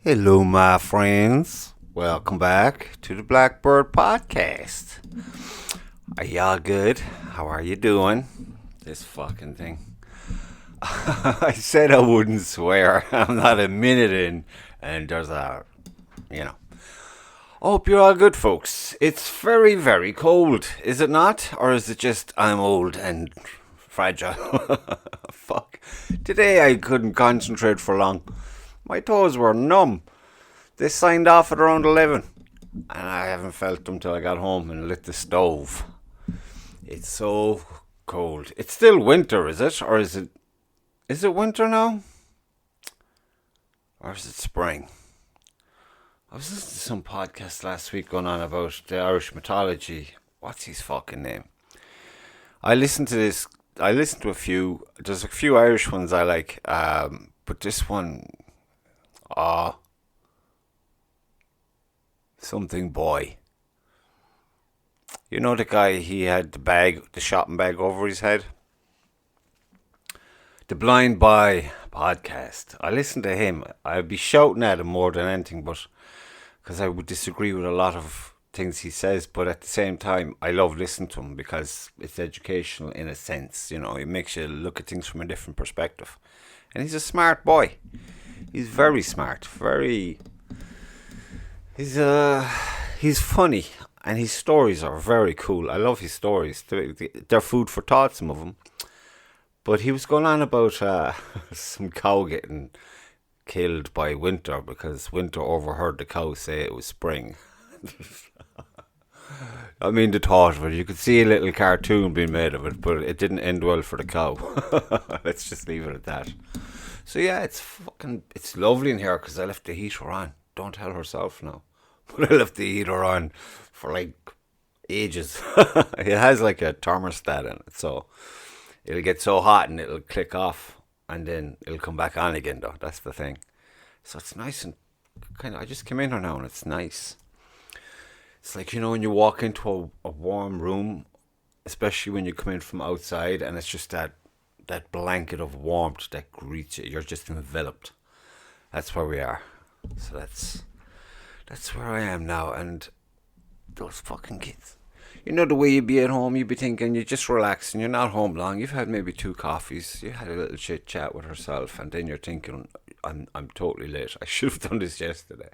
Hello, my friends. Welcome back to the Blackbird Podcast. Are y'all good? How are you doing? This fucking thing. I said I wouldn't swear. I'm not a minute in, and there's you know. Hope you're all good, folks. It's very, very cold, is it not? Or is it just I'm old and fragile? Fuck. Today I couldn't concentrate for long. My toes were numb. They signed off at around 11. And I haven't felt them till I got home and lit the stove. It's so cold. It's still winter, is it? Or is it winter now? Or is it spring? I was listening to some podcast last week going on about the Irish mythology. What's his fucking name? I listened to a few. There's a few Irish ones I like. But this one, something boy. You know the guy, he had the shopping bag over his head? The Blind Boy Podcast. I listened to him. I'd be shouting at him more than anything, but because I would disagree with a lot of things he says, but at the same time, I love listening to him because it's educational in a sense. You know, it makes you look at things from a different perspective. And he's a smart boy. He's very smart. He's funny, and his stories are very cool. I love his stories. They're food for thought, some of them. But he was going on about some cow getting killed by Winter because Winter overheard the cow say it was spring. I mean, the thought of it. You could see a little cartoon being made of it, but it didn't end well for the cow. Let's just leave it at that. So yeah, it's lovely in here because I left the heater on. Don't tell herself now. But I left the heater on for like ages. It has like a thermostat in it, so it'll get so hot and it'll click off and then it'll come back on again though. That's the thing. So it's nice and I just came in here now and it's nice. It's like, you know, when you walk into a warm room, especially when you come in from outside and it's just that blanket of warmth that greets you. You're just enveloped. That's where we are. So that's where I am now. And those fucking kids. You know the way you be at home, you be thinking you're just relaxing, you're not home long, you've had maybe 2 coffees, you had a little chit chat with herself, and then you're thinking, I'm totally late. I should have done this yesterday.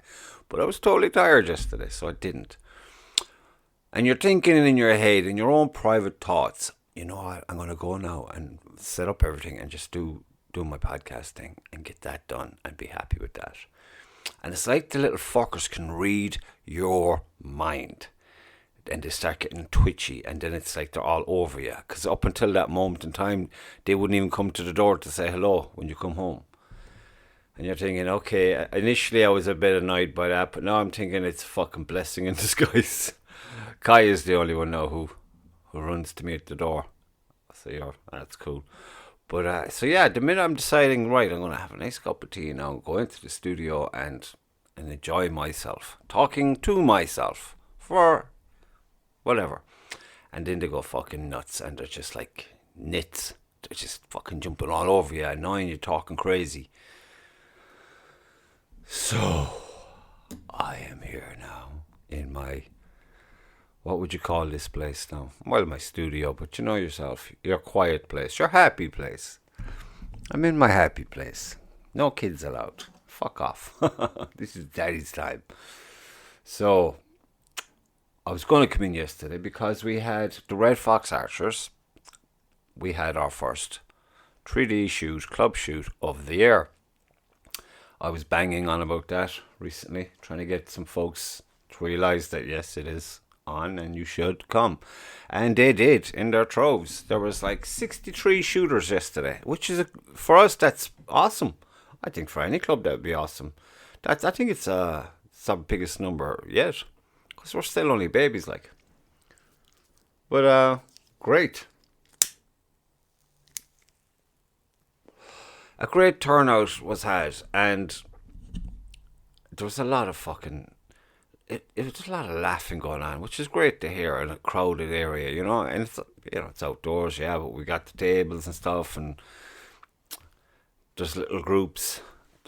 But I was totally tired yesterday, so I didn't. And you're thinking in your head, in your own private thoughts, you know what, I'm gonna go now and set up everything and just do my podcast thing and get that done and be happy with that. And it's like the little fuckers can read your mind. And they start getting twitchy, and then it's like they're all over you. Because up until that moment in time, they wouldn't even come to the door to say hello when you come home. And you're thinking, okay, initially I was a bit annoyed by that, but now I'm thinking it's a fucking blessing in disguise. Kai is the only one now who runs to me at the door. So that's cool. But so yeah, the minute I'm deciding, right, I'm going to have a nice cup of tea now, go into the studio and enjoy myself, talking to myself for whatever. And then they go fucking nuts and they're just like nits. They're just fucking jumping all over you, annoying you, talking crazy. So I am here now in my, what would you call this place now? Well, my studio, but you know yourself, your quiet place, your happy place. I'm in my happy place. No kids allowed. Fuck off. This is daddy's time. So I was going to come in yesterday because we had the Redfox Archers. We had our first 3D club shoot of the year. I was banging on about that recently, trying to get some folks to realise that yes, it is on and you should come. And they did in their troves. There was like 63 shooters yesterday, which is, for us, that's awesome. I think for any club that would be awesome. I think it's the biggest number yet. Because we're still only babies, like. But, great. A great turnout was had, and there was a lot of fucking... It was a lot of laughing going on, which is great to hear in a crowded area, you know. And it's outdoors, yeah, but we got the tables and stuff, and there's little groups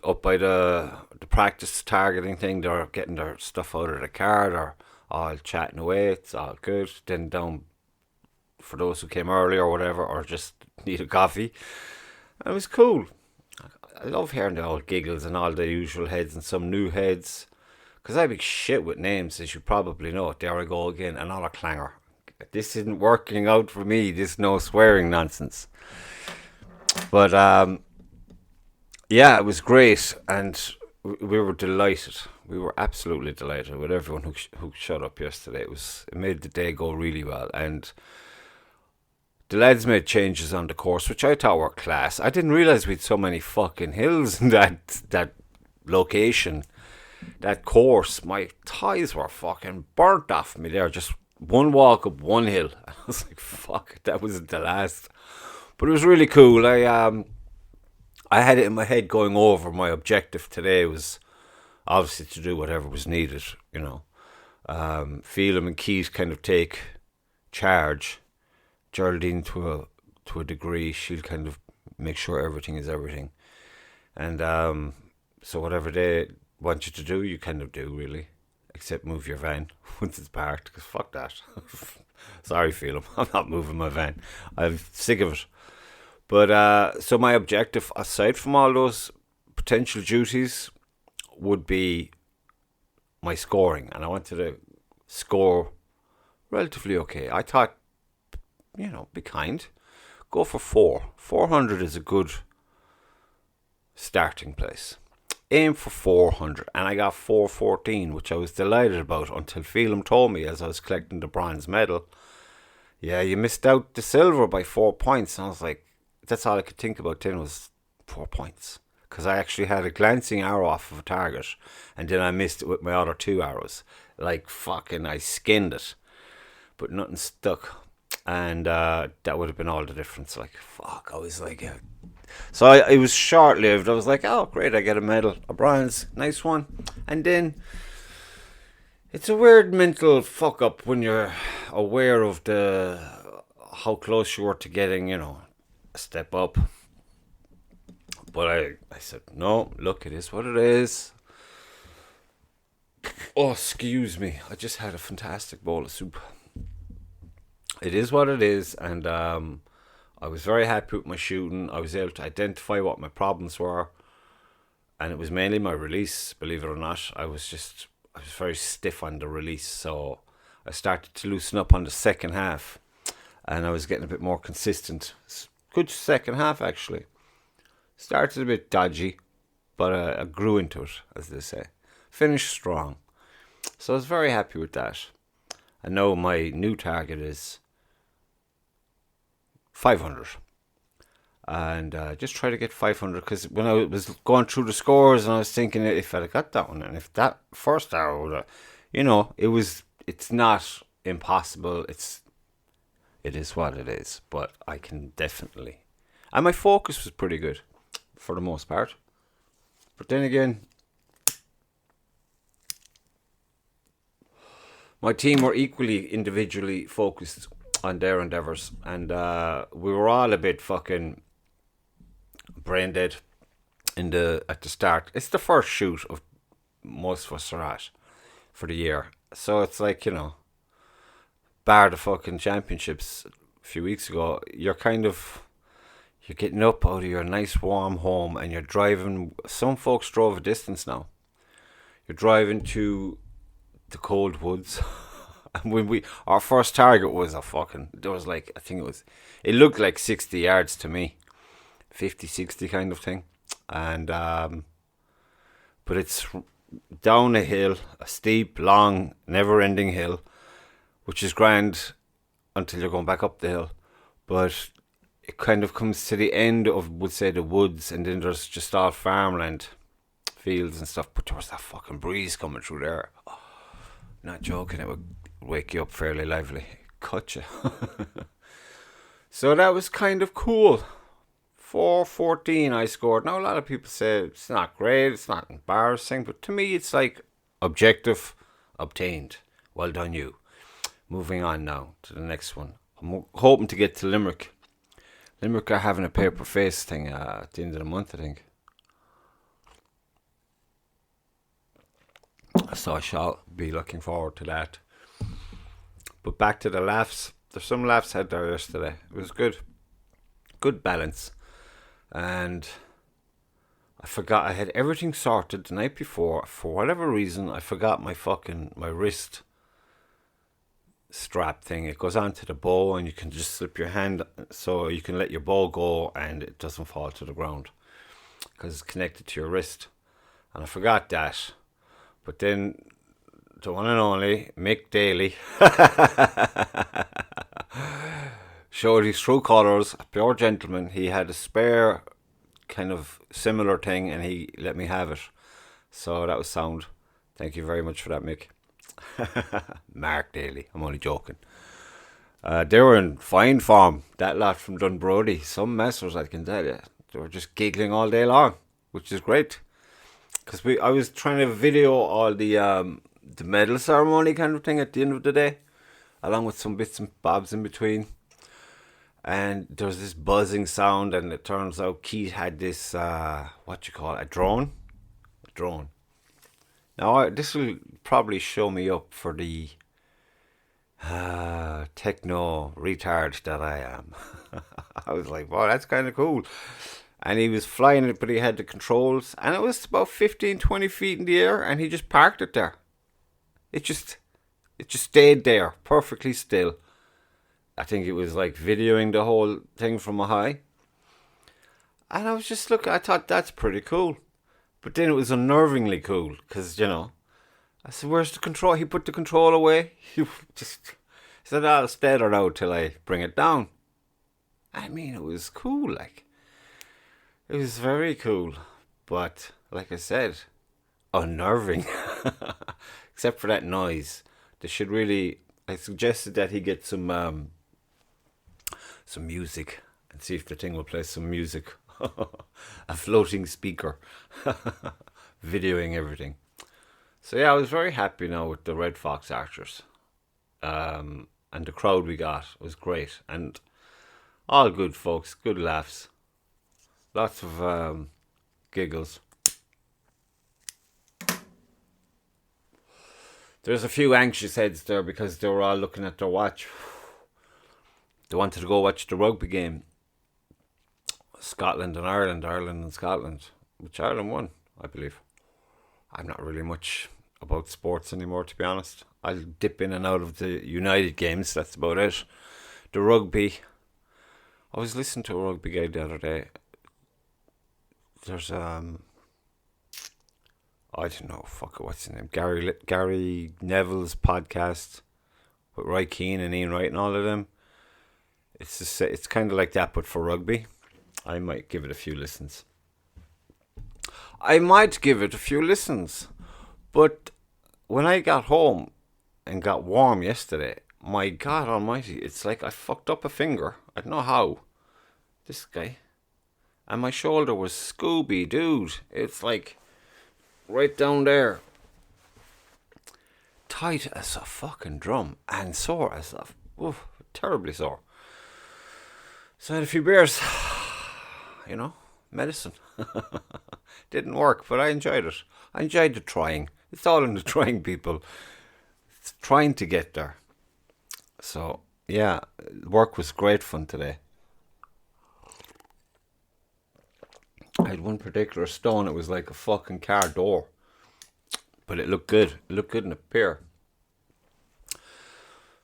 up by the practice targeting thing. They're getting their stuff out of the car. They're all chatting away. It's all good. Then down for those who came early or whatever, or just need a coffee. And it was cool. I love hearing the old giggles and all the usual heads and some new heads. Because I be shit with names, as you probably know. There I go again, another clanger. This isn't working out for me. This no swearing nonsense. But yeah, it was great, and we were delighted. We were absolutely delighted with everyone who showed up yesterday. It made the day go really well, and the lads made changes on the course, which I thought were class. I didn't realise we'd so many fucking hills in that location, that course. My thighs were fucking burnt off me there. Just one walk up one hill. I was like, fuck, that wasn't the last. But it was really cool. I had it in my head going over. My objective today was obviously to do whatever was needed, you know. Phelan and Keith kind of take charge. Geraldine to a degree, she'll kind of make sure everything is everything. And so whatever they want you to do, you kind of do, really. Except move your van once it's parked, because fuck that. Sorry, Phelan, I'm not moving my van. I'm sick of it. But so my objective, aside from all those potential duties, would be my scoring. And I wanted to score relatively okay. I thought, you know, be kind. Go for 4. 400 is a good starting place. Aim for 400. And I got 414, which I was delighted about until Phelan told me as I was collecting the bronze medal. Yeah, you missed out the silver by 4 points. And I was like, that's all I could think about then was 4 points. Because I actually had a glancing arrow off of a target. And then I missed it with my other 2 arrows. Like, fucking, I skinned it. But nothing stuck. And that would have been all the difference. Like, fuck, I was like... So it was short-lived. I was like, oh, great, I get a medal. A bronze, nice one. And then... It's a weird mental fuck-up when you're aware of how close you were to getting, you know, a step up. But I said, no, look, it is what it is. Oh, excuse me. I just had a fantastic bowl of soup. It is what it is, and I was very happy with my shooting. I was able to identify what my problems were, and it was mainly my release, believe it or not. I was very stiff on the release, so I started to loosen up on the second half, and I was getting a bit more consistent. Good second half, actually. Started a bit dodgy, but I grew into it, as they say. Finished strong. So I was very happy with that. I know my new target is 500. And just try to get 500, because when I was going through the scores and I was thinking if I'd have got that one, and if that first arrow would have, you know, it's not impossible. It is what it is, but I can definitely. And my focus was pretty good for the most part. But then again, my team were equally individually focused on their endeavours, and we were all a bit fucking brain dead at the start. It's the first shoot of most of us are at for the year, so it's like, you know, bar the fucking championships a few weeks ago, you're getting up out of your nice warm home and you're driving. Some folks drove a distance now. You're driving to the cold woods. And when our first target was it looked like 60 yards to me, 50, 60 kind of thing. And but it's down a hill, a steep, long, never-ending hill, which is grand until you're going back up the hill. But it kind of comes to the end of, would say, the woods, and then there's just all farmland, fields and stuff. But there was that fucking breeze coming through there. Oh, not joking, it would wake you up fairly lively. Cut you. So that was kind of cool. 414 I scored. Now a lot of people say it's not great, it's not embarrassing, but to me it's like objective obtained. Well done you. Moving on now to the next one. I'm hoping to get to Limerick. Limerick are having a paper face thing at the end of the month, I think. So I shall be looking forward to that. But back to the laughs. There's some laughs out there yesterday. It was good. Good balance. And I forgot I had everything sorted the night before. For whatever reason, I forgot my wrist strap thing. It goes onto the bow and you can just slip your hand so you can let your bow go and it doesn't fall to the ground because it's connected to your wrist. And I forgot that. But then the one and only Mick Daly showed his true colours, a pure gentleman. He had a spare kind of similar thing and he let me have it. So that was sound. Thank you very much for that, Mick. Mark Daly, I'm only joking. They were in fine form, that lot from Dunbrody. Some messers, I can tell you. They were just giggling all day long, which is great. Because I was trying to video all the medal ceremony kind of thing at the end of the day, along with some bits and bobs in between. And there was this buzzing sound, and it turns out Keith had this, a drone? A drone. Now, this will probably show me up for the techno retard that I am. I was like, wow, that's kind of cool. And he was flying it, but he had the controls. And it was about 15, 20 feet in the air, and he just parked it there. It just stayed there, perfectly still. I think it was like videoing the whole thing from a high. And I was just looking, I thought that's pretty cool. But then it was unnervingly cool, because, I said, where's the control? He put the control away. He said, I'll stay there now till I bring it down. I mean, it was cool, like. It was very cool. But, like I said, unnerving. Except for that noise. They should really, I suggested that he get some music and see if the thing will play some music. A floating speaker. Videoing everything. So yeah, I was very happy now with the Redfox Archers. And the crowd we got was great. And all good folks, good laughs. Lots of giggles. There's a few anxious heads there because they were all looking at their watch. They wanted to go watch the rugby game. Scotland and Ireland, Ireland and Scotland, which Ireland won, I believe. I'm not really much about sports anymore, to be honest. I'll dip in and out of the United games, that's about it. The rugby, I was listening to a rugby guy the other day. There's, I don't know, what's his name? Gary Neville's podcast with Roy Keane and Ian Wright and all of them. It's kind of like that, but for rugby. I might give it a few listens. But when I got home and got warm yesterday, my God almighty, it's like I fucked up a finger. I don't know how. This guy. And my shoulder was Scooby, dude. It's like right down there. Tight as a fucking drum. And sore as terribly sore. So I had a few beers. Medicine. Didn't work, but I enjoyed it. I enjoyed the trying. It's all in the trying, people. It's trying to get there. So, yeah, work was great fun today. I had one particular stone, it was like a fucking car door. But it looked good. It looked good in the pier.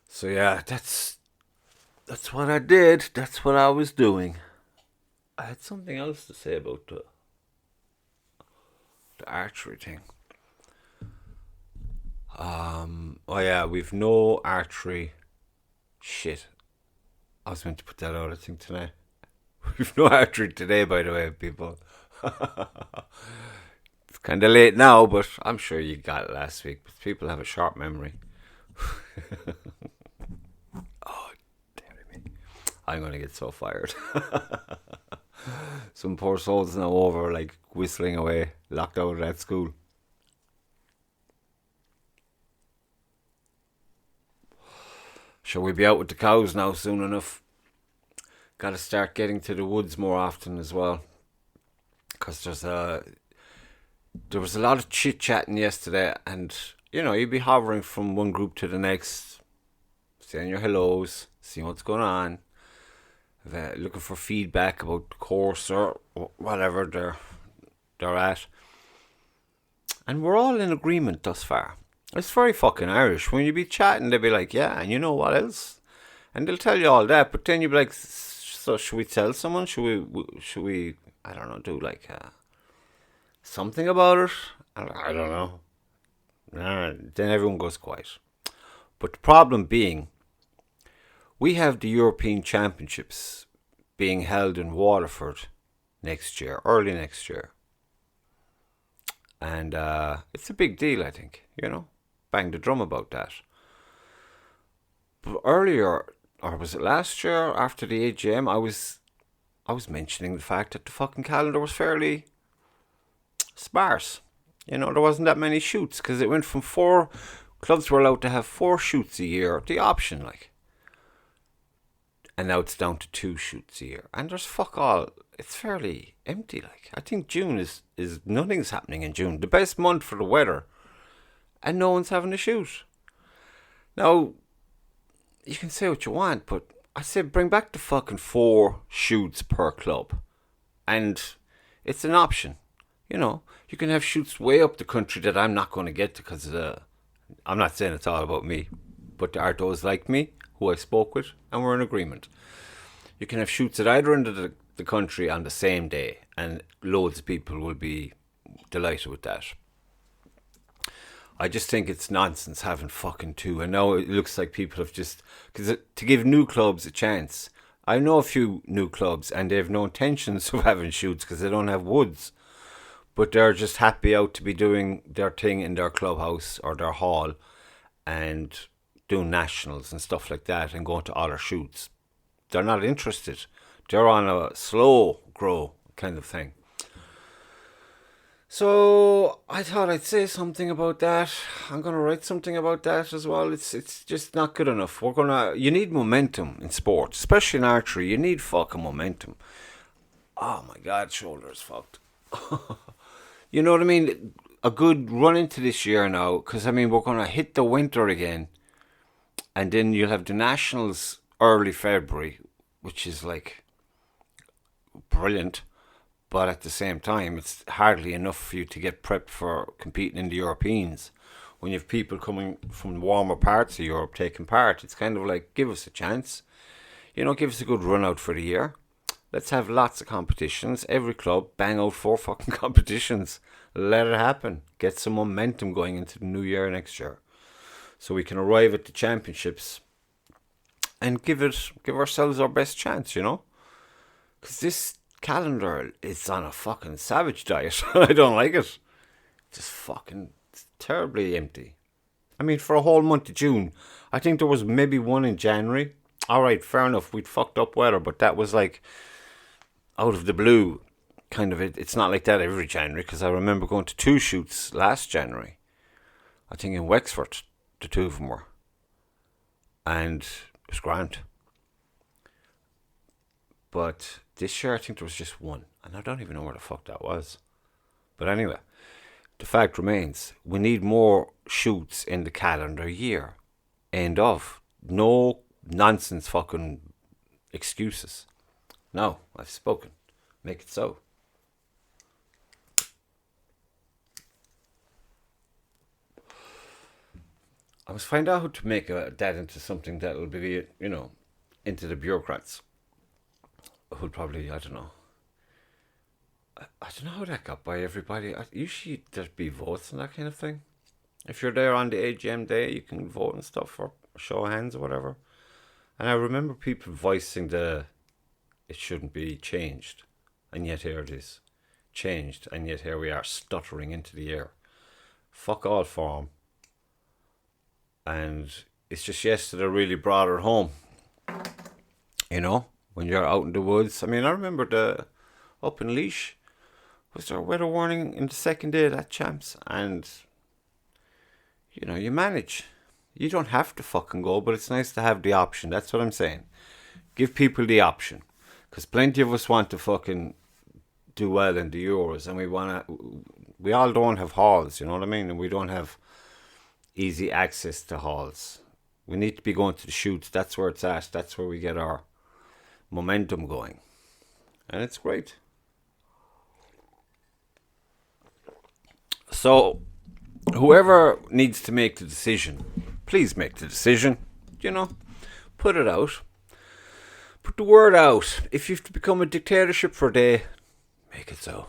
So, yeah, that's what I did. That's what I was doing. I had something else to say about the archery thing. We've no archery. Shit. I was meant to put that out, I think, tonight. We've no archery today, by the way, people. It's kind of late now, but I'm sure you got it last week. But people have a sharp memory. Oh, damn me. I'm going to get so fired. Some poor souls now over, like, whistling away, locked out of that school. Shall we be out with the cows now soon enough? Got to start getting to the woods more often as well. Because there's there was a lot of chit-chatting yesterday, and, you'd be hovering from one group to the next, saying your hellos, seeing what's going on, looking for feedback about the course or whatever they're at. And we're all in agreement thus far. It's very fucking Irish. When you be chatting, they'll be like, yeah, and you know what else? And they'll tell you all that, but then you'll be like, so should we tell someone? Should we I don't know, do like something about it? I don't know. Then everyone goes quiet. But the problem being, we have the European Championships being held in Waterford next year, early next year. And it's a big deal, I think, Bang the drum about that. But earlier, or was it last year, after the AGM, I was mentioning the fact that the fucking calendar was fairly sparse. There wasn't that many shoots, because it went from 4 clubs were allowed to have 4 shoots a year, the option, like. And now it's down to 2 shoots a year. And there's fuck all. It's fairly empty, like. I think June is nothing's happening in June. The best month for the weather. And no one's having a shoot. Now, you can say what you want, but I said bring back the fucking 4 shoots per club. And it's an option. You can have shoots way up the country that I'm not going to get to because I'm not saying it's all about me. But there are those like me who I spoke with, and we're in agreement. You can have shoots at either end of the country on the same day, and loads of people will be delighted with that. I just think it's nonsense having fucking 2. And now it looks like people have just... Because to give new clubs a chance. I know a few new clubs, and they have no intentions of having shoots because they don't have woods. But they're just happy out to be doing their thing in their clubhouse or their hall and doing nationals and stuff like that and going to other shoots. They're not interested. They're on a slow grow kind of thing. So I thought I'd say something about that. I'm going to write something about that as well. It's just not good enough. You need momentum in sports, especially in archery. You need fucking momentum. Oh my God, shoulders fucked. You know what I mean? A good run into this year now, because we're going to hit the winter again, and then you'll have the Nationals early February, which is like brilliant, but at the same time, it's hardly enough for you to get prepped for competing in the Europeans. When you have people coming from warmer parts of Europe taking part, it's kind of like, give us a chance. Give us a good run out for the year. Let's have lots of competitions. Every club, bang out 4 fucking competitions. Let it happen. Get some momentum going into the new year next year. So we can arrive at the championships and give ourselves our best chance, Because this calendar is on a fucking savage diet. I don't like it. Just fucking terribly empty. For a whole month of June, I think there was maybe one in January. Alright, fair enough. We'd fucked up weather, but that was like out of the blue, kind of. It's not like that every January, because I remember going to 2 shoots last January. I think in Wexford, the 2 of them were. And it was grand. But this year I think there was just 1. And I don't even know where the fuck that was. But anyway, the fact remains, we need more shoots in the calendar year. End of. No nonsense fucking excuses. No, I've spoken. Make it so. I must find out how to make that into something that will be, into the bureaucrats. Who'll probably, I don't know. I don't know how that got by everybody. Usually there'd be votes and that kind of thing. If you're there on the AGM day, you can vote and stuff, or show of hands or whatever. And I remember people voicing it shouldn't be changed. And yet here it is. Changed. And yet here we are stuttering into the air. Fuck all form. And it's just yesterday really brought it home. When you're out in the woods. I remember up in Laois, was there a weather warning in the second day of that champs? And, you manage. You don't have to fucking go, but it's nice to have the option. That's what I'm saying. Give people the option. Because plenty of us want to fucking do well in the Euros, and we want to we all don't have halls, you know what I mean? And we don't have easy access to halls. We need to be going to the shoots. That's where it's at. That's where we get our momentum going. And it's great. So, whoever needs to make the decision, please make the decision. You know, put it out. Put the word out. If you have to become a dictatorship for a day, make it so.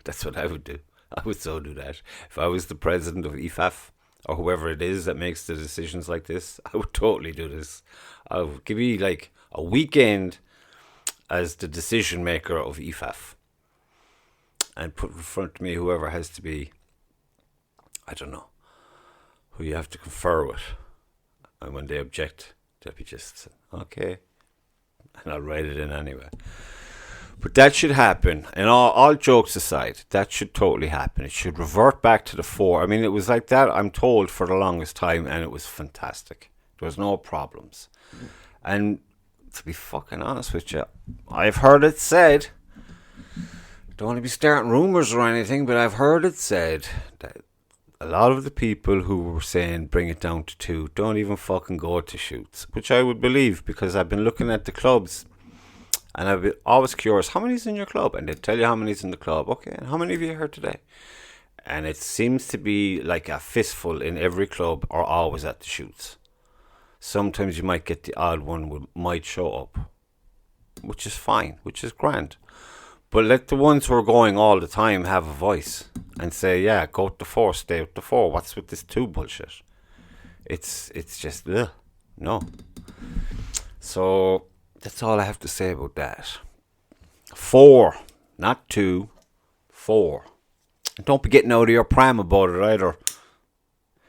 That's what I would do. I would so do that. If I was the president of IFAF, or whoever it is that makes the decisions like this, I would totally do this. I would give me like a weekend as the decision maker of IFAF. And put in front of me whoever has to be, I don't know, who you have to confer with. And when they object, they'll be just, okay. And I'll write it in anyway. But that should happen. And all jokes aside, that should totally happen. It should revert back to the fore. I mean, it was like that, I'm told, for the longest time, and it was fantastic. There was no problems. And to be fucking honest with you, I've heard it said, don't want to be starting rumours or anything, but I've heard it said that a lot of the people who were saying bring it down to 2 don't even fucking go to shoots, which I would believe, because I've been looking at the clubs and I've been always curious, how many's in your club? And they tell you how many's in the club. Okay, and how many of you are here today? And it seems to be like a fistful in every club or always at the shoots. Sometimes you might get the odd one who might show up, which is fine, which is grand. But let the ones who are going all the time have a voice and say, yeah, go to the 4, stay with the 4. What's with this 2 bullshit? It's just, ugh, no. So that's all I have to say about that. 4, not 2, 4. And don't be getting out of your pram about it either.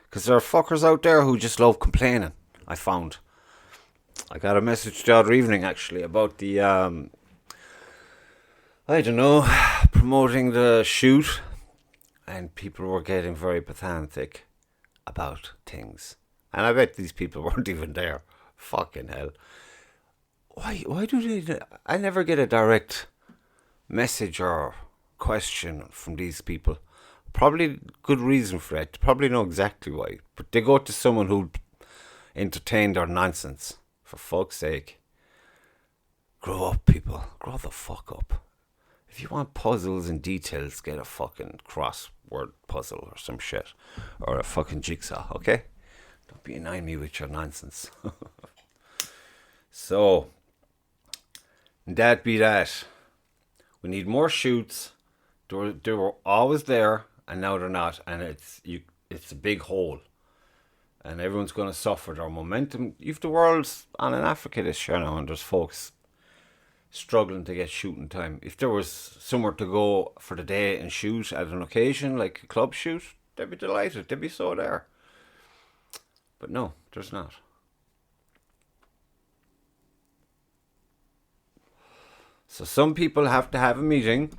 Because there are fuckers out there who just love complaining, I found. I got a message the other evening, actually, about the, I don't know, promoting the shoot, and people were getting very pedantic about things. And I bet these people weren't even there. Fucking hell. Why do they... I never get a direct message or question from these people. Probably good reason for it. Probably know exactly why. But they go to someone who entertain their nonsense. For fuck's sake. Grow up, people. Grow the fuck up. If you want puzzles and details, get a fucking crossword puzzle or some shit. Or a fucking jigsaw, okay? Don't be annoying me with your nonsense. So, that be that. We need more shoots. They were always there, and now they're not. And it's a big hole. And everyone's going to suffer their momentum. If the world's on in Africa this year now, and there's folks struggling to get shooting time. If there was somewhere to go for the day and shoot at an occasion, like a club shoot, they'd be delighted. They'd be so there. But no, there's not. So some people have to have a meeting,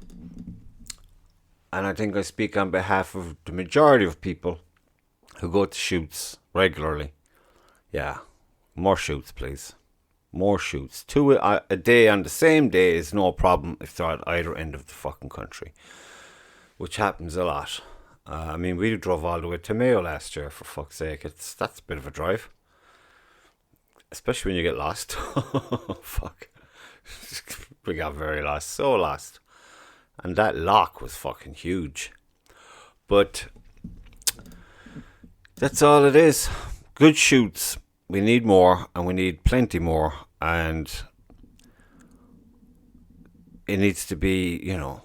and I think I speak on behalf of the majority of people who go to shoots regularly. Yeah, more shoots, please. More shoots. 2 a day on the same day is no problem if they're at either end of the fucking country, which happens a lot. I mean, we drove all the way to Mayo last year, for fuck's sake. That's a bit of a drive, especially when you get lost. Fuck. We got very lost, so lost. And that lock was fucking huge. But that's all it is. Good shoots. We need more, and we need plenty more, and it needs to be, you know,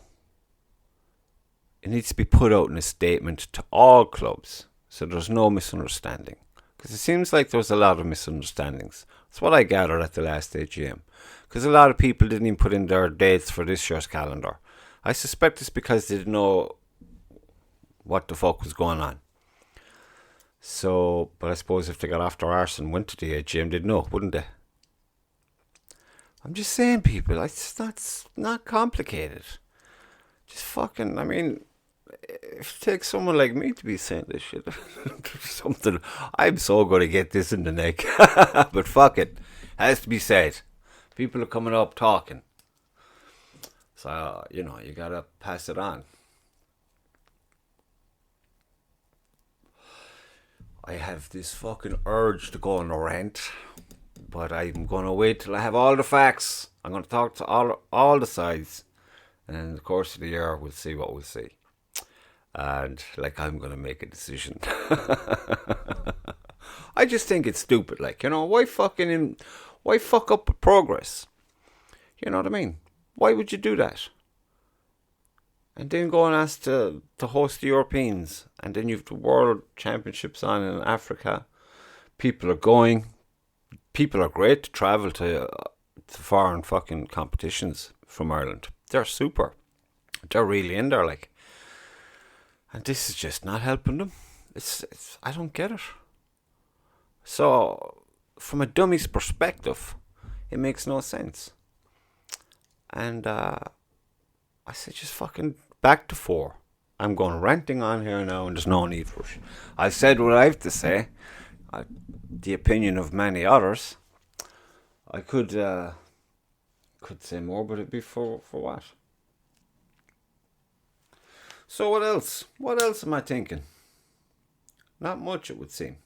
it needs to be put out in a statement to all clubs, so there's no misunderstanding. Because it seems like there was a lot of misunderstandings. That's what I gathered at the last AGM. Because a lot of people didn't even put in their dates for this year's calendar. I suspect it's because they didn't know what the fuck was going on. So, but I suppose if they got off their arse and went to the AGM, they'd know, wouldn't they? I'm just saying, people, it's not complicated. Just fucking, I mean, if it takes someone like me to be saying this shit, something, I'm so going to get this in the neck. But fuck it, has to be said. People are coming up talking. So, you know, you got to pass it on. I have this fucking urge to go on a rant, but I'm going to wait till I have all the facts. I'm going to talk to all the sides, and in the course of the year, we'll see what we'll see. And like, I'm going to make a decision. I just think it's stupid. Like, you know, why fuck up progress? You know what I mean? Why would you do that? And then go and ask to host the Europeans, and then you've the World Championships on in Africa. People are going. People are great to travel to foreign fucking competitions from Ireland. They're super. They're really in there, like. And this is just not helping them. It's I don't get it. So, from a dummy's perspective, it makes no sense. And I said, just fucking back to 4. I'm going ranting on here now, and there's no need for it. I said what I have to say. The opinion of many others. I could say more, but it'd be for what? So what else? What else am I thinking? Not much, it would seem.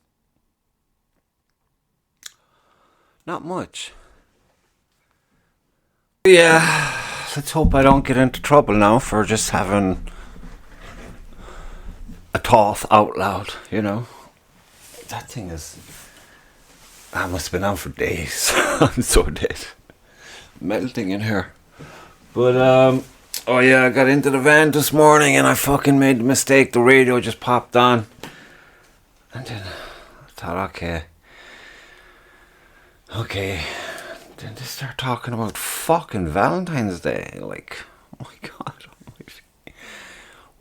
Not much. Yeah, let's hope I don't get into trouble now for just having a thought out loud, you know. That thing is... I must have been on for days. I'm so dead. Melting in here. But, oh yeah, I got into the van this morning and I fucking made the mistake. The radio just popped on. And then I thought, okay. Then they start talking about fucking Valentine's Day. Like, oh my God.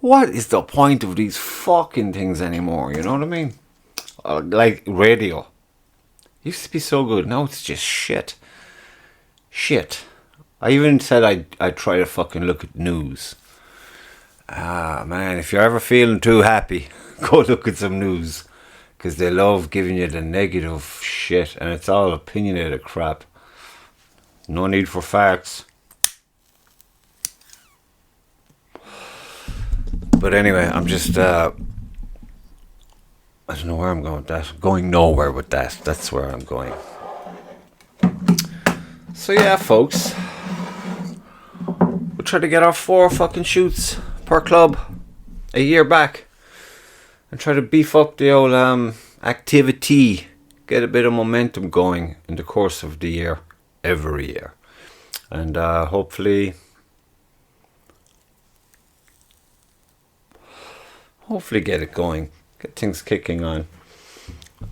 What is the point of these fucking things anymore? You know what I mean? Like radio. Used to be so good. Now it's just shit. Shit. I even said I'd try to fucking look at news. Man, if you're ever feeling too happy, go look at some news. Because they love giving you the negative shit. And it's all opinionated crap. No need for facts. But anyway, I'm just... I don't know where I'm going with that. Going nowhere with that. That's where I'm going. So yeah, folks. We'll try to get our 4 fucking shoots per club a year back. And try to beef up the old activity. Get a bit of momentum going in the course of the year. Every year. And hopefully get it going. Get things kicking on.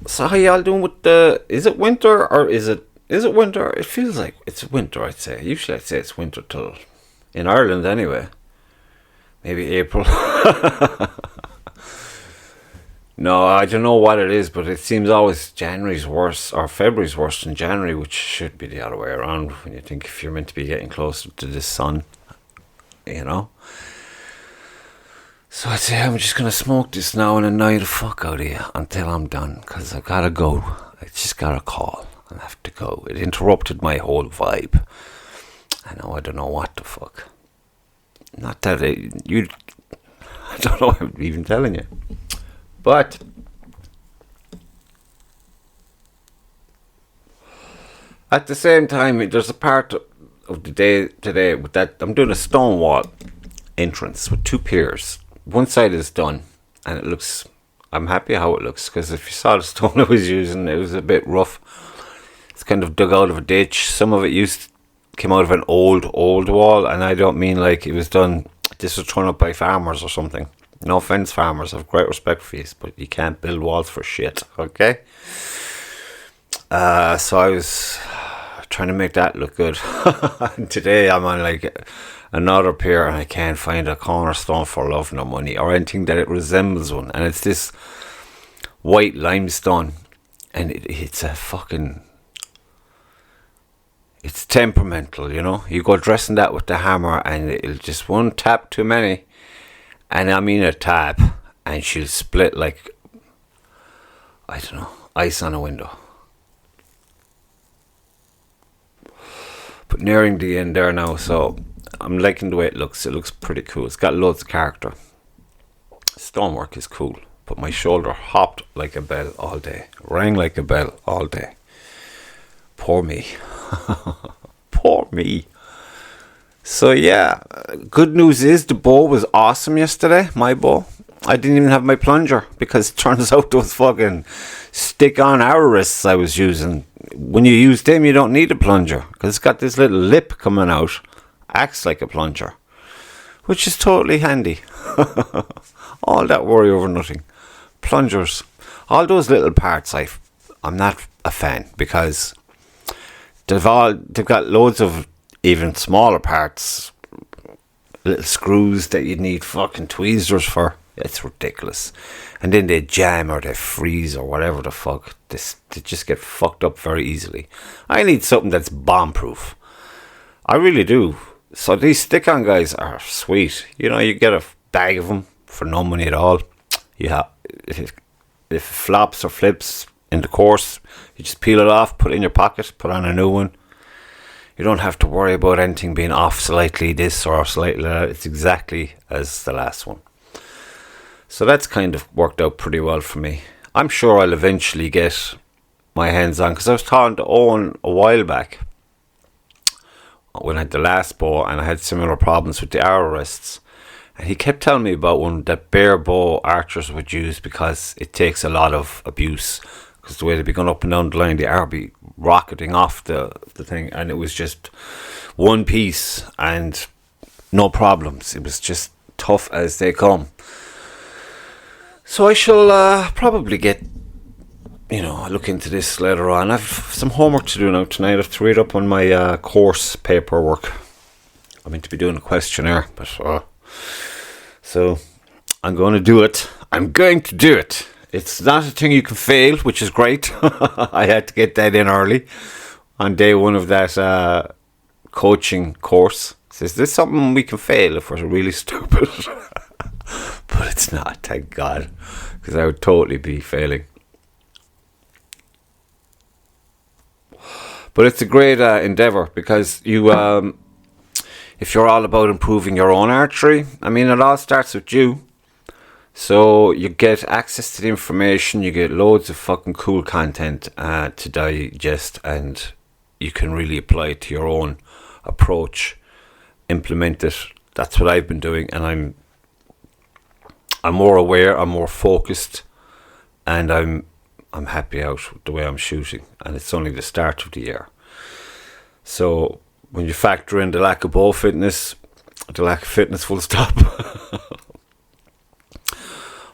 So how y'all doing with the... Is it winter or is it winter? It feels like it's winter, I'd say. Usually I'd say it's winter till... In Ireland anyway. Maybe April. No, I don't know what it is, but it seems always January's worse, or February's worse than January, which should be the other way around when you think if you're meant to be getting closer to the sun, you know. So I'd say I'm just going to smoke this now and annoy the fuck out of you until I'm done, because I gotta go. I just got a call. I have to go. It interrupted my whole vibe. I know, I don't know what the fuck. Not that I don't know what I'm even telling you. But at the same time, there's a part of the day today with that I'm doing a stone wall entrance with 2 piers. One side is done, and it looks... I'm happy how it looks, because if you saw the stone I was using, it was a bit rough. It's kind of dug out of a ditch. Some of it came out of an old wall, and I don't mean like it was done... This was thrown up by farmers or something. No offense, farmers. I have great respect for you, but you can't build walls for shit, okay? So I was trying to make that look good. And today I'm on like another pier, and I can't find a cornerstone for love nor money or anything that it resembles one. And it's this white limestone, and it's a fucking... It's temperamental, you know? You go dressing that with the hammer, and it'll just one tap too many. And I mean a tap, and she'll split like, I don't know, ice on a window. But nearing the end there now, so I'm liking the way it looks. It looks pretty cool. It's got loads of character. Stonework is cool. but my shoulder hopped like a bell all day. Rang like a bell all day. Poor me. Poor me. So yeah, good news is the bow was awesome yesterday, my bow. I didn't even have my plunger because it turns out those fucking stick-on arrow wrists I was using, when you use them you don't need a plunger because it's got this little lip coming out, acts like a plunger, which is totally handy. All that worry over nothing. Plungers, all those little parts I'm not a fan because they've got loads of even smaller parts, little screws that you need fucking tweezers for. It's ridiculous. And then they jam or they freeze or whatever the fuck. They just get fucked up very easily. I need something that's bomb-proof. I really do. So these stick-on guys are sweet. You know, you get a bag of them for no money at all. If it flops or flips in the course, you just peel it off, put it in your pocket, put on a new one. You don't have to worry about anything being off slightly this or slightly that. It's exactly as the last one. So that's kind of worked out pretty well for me. I'm sure I'll eventually get my hands on, because I was talking to Owen a while back when I had the last bow and I had similar problems with the arrow rests. And he kept telling me about one that bare bow archers would use because it takes a lot of abuse. Because the way they'd be going up and down the line, the arrow be rocketing off the thing. And it was just one piece and no problems. It was just tough as they come. So I shall probably get, look into this later on. I've some homework to do now tonight. I have to read up on my course paperwork. I'm meant to be doing a questionnaire, but so I'm going to do it. I'm going to do it. It's not a thing you can fail, which is great. I had to get that in early on day one of that coaching course. It says there's something we can fail if we're really stupid. But it's not, thank God, because I would totally be failing. But it's a great endeavour because you, if you're all about improving your own archery, it all starts with you. So you get access to the information, you get loads of fucking cool content to digest, and you can really apply it to your own approach, implement it. That's what I've been doing, and I'm more aware, I'm more focused, and I'm happy out with the way I'm shooting. And it's only the start of the year. So when you factor in the lack of bow fitness, the lack of fitness full stop.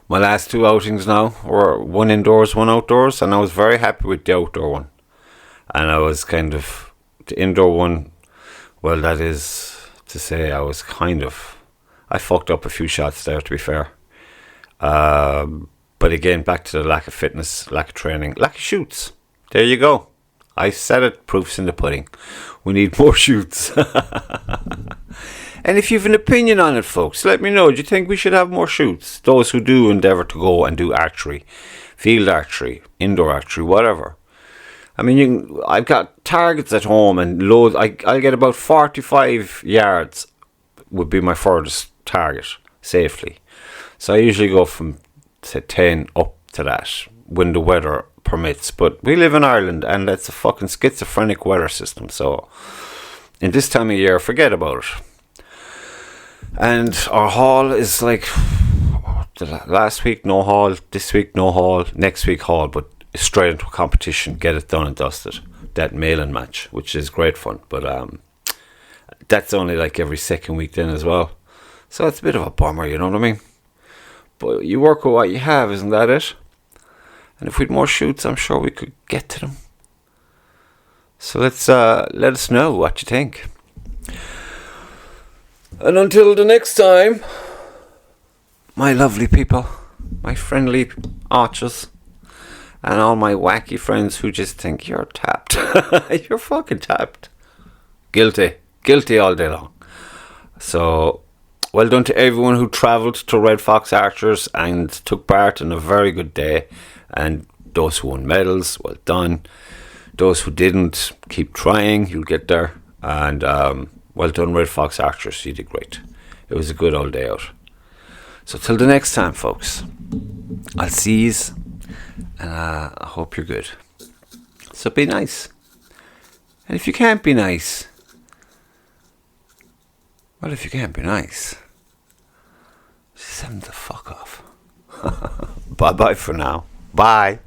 My last two outings now were one indoors, one outdoors, and I was very happy with the outdoor one. And I was the indoor one, well, that is to say I fucked up a few shots there, to be fair. But again, back to the lack of fitness, lack of training, lack of shoots. There you go. I said it, proof's in the pudding. We need more shoots. And if you have an opinion on it, folks, let me know. Do you think we should have more shoots? Those who do endeavour to go and do archery, field archery, indoor archery, whatever. I've got targets at home and loads. I'll get about 45 yards would be my furthest target, safely. So I usually go from, say, 10 up to that when the weather permits. But we live in Ireland and it's a fucking schizophrenic weather system. So in this time of year, forget about it. And our haul is like, last week no haul, this week no haul, next week haul, but straight into a competition, get it done and dusted. That mailing match, which is great fun. But that's only like every second week then as well. So it's a bit of a bummer, you know what I mean? But you work with what you have, isn't that it? And if we had more shoots, I'm sure we could get to them. So let's let us know what you think. And until the next time, my lovely people, my friendly archers, and all my wacky friends who just think you're tapped. You're fucking tapped. Guilty all day long. So well done to everyone who travelled to Redfox Archers and took part in a very good day. And those who won medals, well done. Those who didn't, keep trying, you'll get there. And well done, Redfox Archers, you did great. It was a good old day out. So till the next time, folks. I'll see yous, and I hope you're good. So be nice. And if you can't be nice, well, if you can't be nice, just send them the fuck off. Bye-bye for now. Bye.